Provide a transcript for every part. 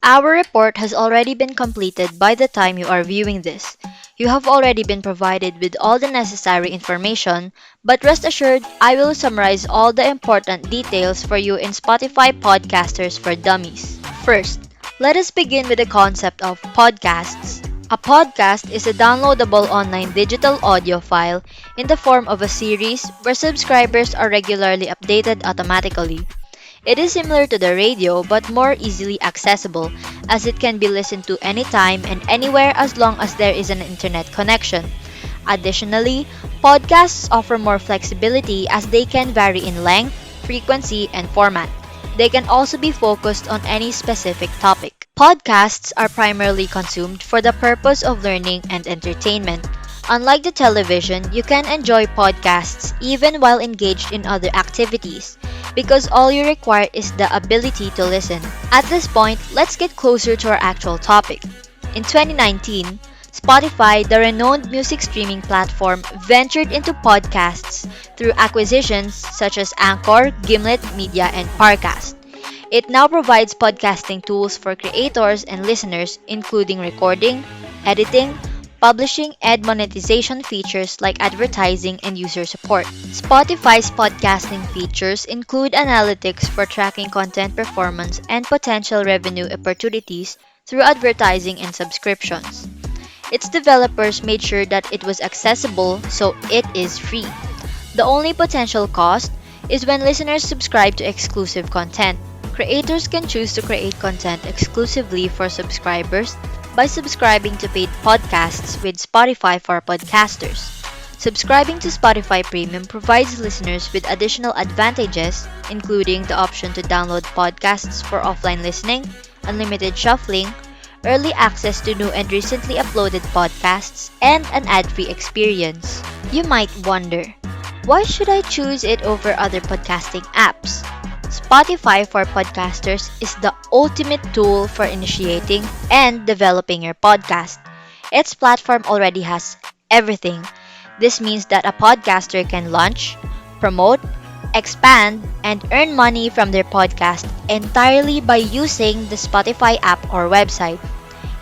Our report has already been completed by the time you are viewing this. You have already been provided with all the necessary information, but rest assured, I will summarize all the important details for you in Spotify Podcasters for Dummies. First, let us begin with the concept of podcasts. A podcast is a downloadable online digital audio file in the form of a series where subscribers are regularly updated automatically. It is similar to the radio but more easily accessible as it can be listened to anytime and anywhere as long as there is an internet connection. Additionally, podcasts offer more flexibility as they can vary in length, frequency, and format. They can also be focused on any specific topic. Podcasts are primarily consumed for the purpose of learning and entertainment. Unlike the television, you can enjoy podcasts even while engaged in other activities because all you require is the ability to listen. At this point, let's get closer to our actual topic. In 2019, Spotify, the renowned music streaming platform, ventured into podcasts through acquisitions such as Anchor, Gimlet Media, and Parcast. It now provides podcasting tools for creators and listeners, including recording, editing, publishing, and monetization features like advertising and user support. Spotify's podcasting features include analytics for tracking content performance and potential revenue opportunities through advertising and subscriptions. Its developers made sure that it was accessible, so it is free. The only potential cost is when listeners subscribe to exclusive content. Creators can choose to create content exclusively for subscribers by subscribing to paid podcasts with Spotify for podcasters. Subscribing to Spotify Premium provides listeners with additional advantages, including the option to download podcasts for offline listening, unlimited shuffling, early access to new and recently uploaded podcasts, and an ad-free experience. You might wonder, why should I choose it over other podcasting apps? Spotify for Podcasters is the ultimate tool for initiating and developing your podcast. Its platform already has everything. This means that a podcaster can launch, promote, expand, and earn money from their podcast entirely by using the Spotify app or website.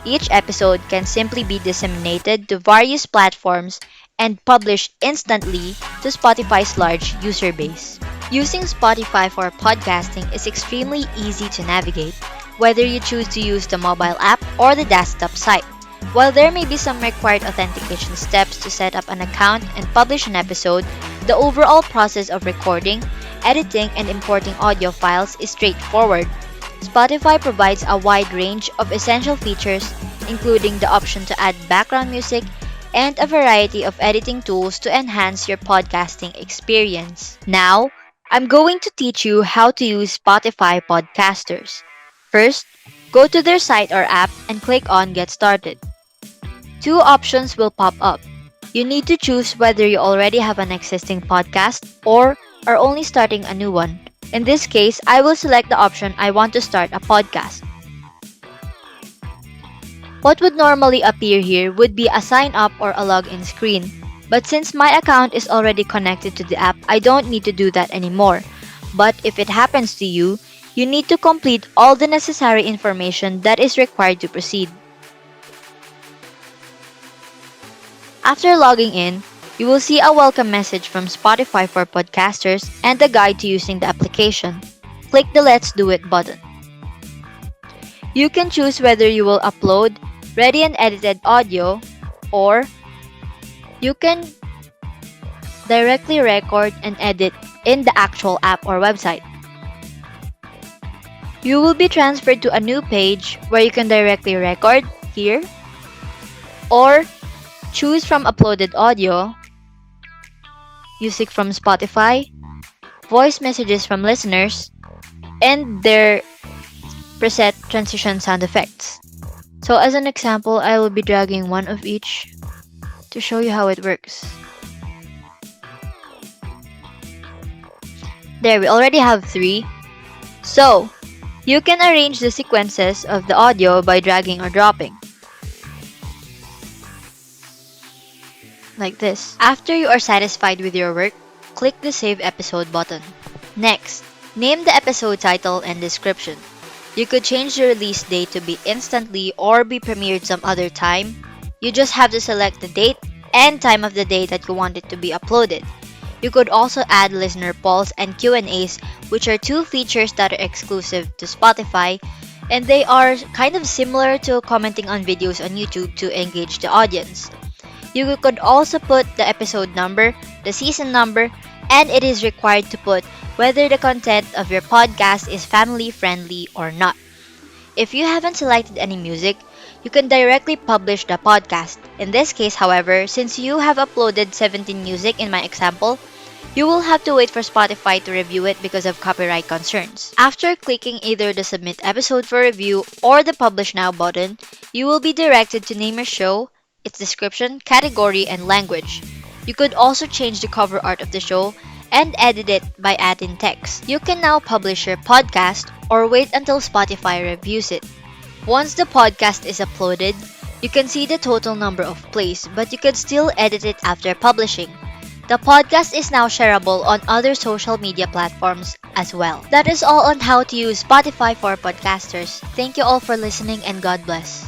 Each episode can simply be disseminated to various platforms and published instantly to Spotify's large user base. Using Spotify for podcasting is extremely easy to navigate, whether you choose to use the mobile app or the desktop site. While there may be some required authentication steps to set up an account and publish an episode, the overall process of recording, editing, and importing audio files is straightforward. Spotify provides a wide range of essential features, including the option to add background music and a variety of editing tools to enhance your podcasting experience. Now, I'm going to teach you how to use Spotify Podcasters. First, go to their site or app and click on Get Started. Two options will pop up. You need to choose whether you already have an existing podcast or are only starting a new one. In this case, I will select the option I want to start a podcast. What would normally appear here would be a sign up or a login screen. But since my account is already connected to the app, I don't need to do that anymore. But if it happens to you, you need to complete all the necessary information that is required to proceed. After logging in, you will see a welcome message from Spotify for Podcasters and a guide to using the application. Click the Let's Do It button. You can choose whether you will upload ready and edited audio or you can directly record and edit in the actual app or website. You will be transferred to a new page where you can directly record here or choose from uploaded audio, music from Spotify, voice messages from listeners, and their preset transition sound effects. So as an example, I will be dragging one of each to show you how it works. There, we already have 3. So, you can arrange the sequences of the audio by dragging or dropping. Like this. After you are satisfied with your work, click the Save Episode button. Next, name the episode title and description. You could change the release date to be instantly or be premiered some other time. You just have to select the date and time of the day that you want it to be uploaded. You could also add listener polls and Q&As, which are two features that are exclusive to Spotify, and they are kind of similar to commenting on videos on YouTube to engage the audience. You could also put the episode number, the season number, and it is required to put whether the content of your podcast is family friendly or not. If you haven't selected any music, you can directly publish the podcast. In this case, however, since you have uploaded 17 music in my example, you will have to wait for Spotify to review it because of copyright concerns. After clicking either the Submit Episode for Review or the Publish Now button, you will be directed to name your show, its description, category, and language. You could also change the cover art of the show and edit it by adding text. You can now publish your podcast or wait until Spotify reviews it. Once the podcast is uploaded, you can see the total number of plays, but you can still edit it after publishing. The podcast is now shareable on other social media platforms as well. That is all on how to use Spotify for podcasters. Thank you all for listening and God bless.